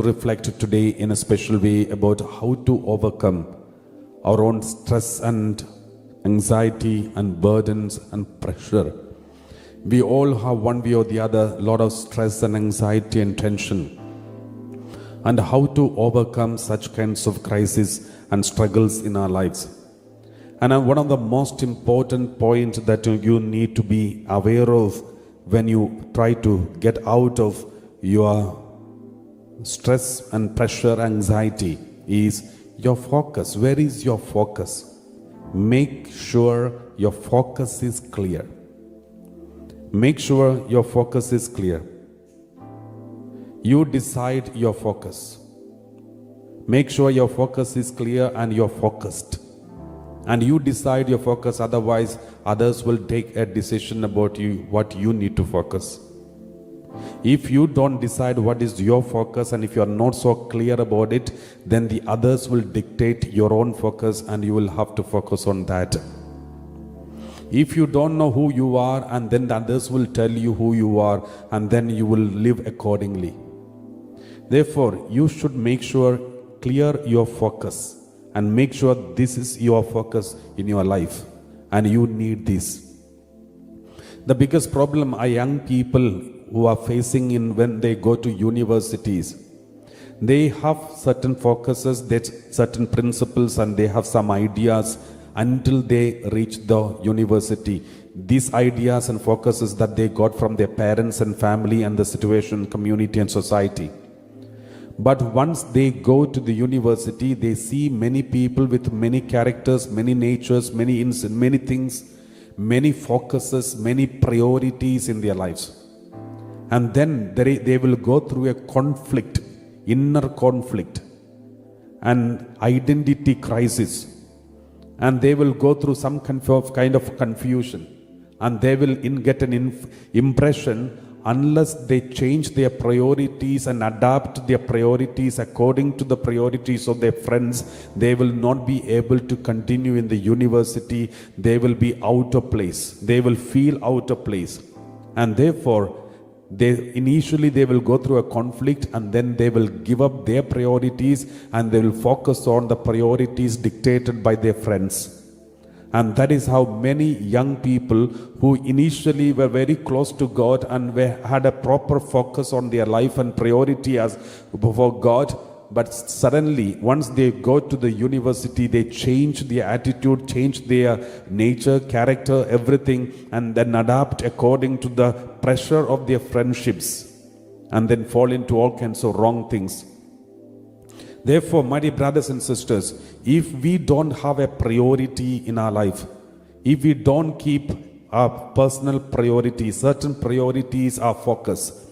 reflect today in a special way about how to overcome our own stress and anxiety and burdens and pressure. We all have one way or the other a lot of stress and anxiety and tension, and how to overcome such kinds of crises and struggles in our lives. And one of the most important points that you need to be aware of when you try to get out of your stress and pressure, anxiety, is your focus. Where is your focus? Make sure your focus is clear. Make sure your focus is clear. You decide your focus. Make sure your focus is clear and you're focused. And you decide your focus, otherwise others will take a decision about you, what you need to focus. If you don't decide what is your focus, and if you are not so clear about it, then the others will dictate your own focus and you will have to focus on that. If you don't know who you are, and then the others will tell you who you are, and then you will live accordingly. Therefore, you should make sure clear your focus and make sure this is your focus in your life, and you need this. The biggest problem our young people who are facing in when they go to universities, they have certain focuses, certain principles, and they have some ideas until they reach the university. These ideas and focuses that they got from their parents and family and the situation, community and society. But once they go to the university, they see many people with many characters, many natures, many things, many focuses, many priorities in their lives. And then they will go through a conflict, inner conflict, and identity crisis. And they will go through some kind of confusion. And they will get an impression, unless they change their priorities and adapt their priorities according to the priorities of their friends, they will not be able to continue in the university. They will be out of place. They will feel out of place. And therefore, initially they will go through a conflict, and then they will give up their priorities and they will focus on the priorities dictated by their friends. And that is how many young people who initially were very close to God and had a proper focus on their life and priority as before God, but suddenly once they go to the university, they change their attitude, change their nature, character, everything, and then adapt according to the pressure of their friendships, and then fall into all kinds of wrong things. Therefore, my dear brothers and sisters, if we don't have a priority in our life, if we don't keep our personal priorities, certain priorities are focus,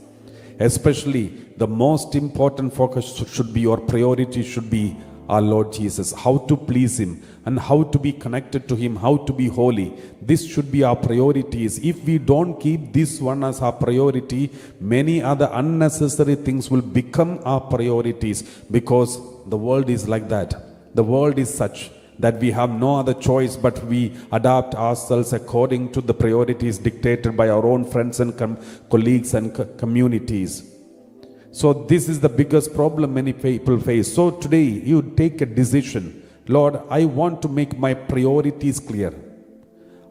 especially the most important focus should be, or priority should be our Lord Jesus, how to please Him and how to be connected to Him, how to be holy. This should be our priorities. If we don't keep this one as our priority, many other unnecessary things will become our priorities, because the world is like that. The world is such that we have no other choice but we adapt ourselves according to the priorities dictated by our own friends and colleagues and communities. So this is the biggest problem many people face. So today you take a decision. Lord, I want to make my priorities clear.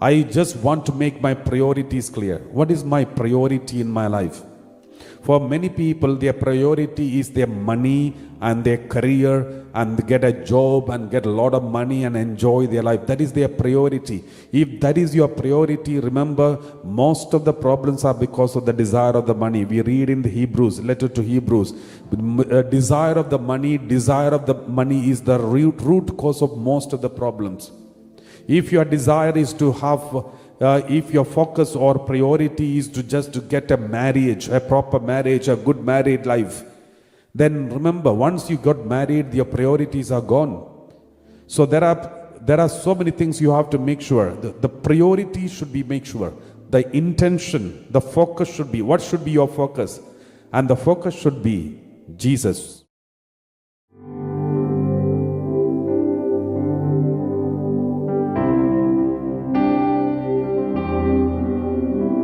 I just want to make my priorities clear. What is my priority in my life? For many people, their priority is their money and their career, and get a job and get a lot of money and enjoy their life. That is their priority. If that is your priority, remember, most of the problems are because of the desire of the money. We read in the letter to Hebrews, desire of the money is the root cause of most of the problems. If your desire is to have if your focus or priority is to get a marriage, a proper marriage, a good married life, then remember, once you got married, your priorities are gone. So there are so many things you have to make sure. The priority should be make sure. The intention, the focus should be, what should be your focus? And the focus should be Jesus.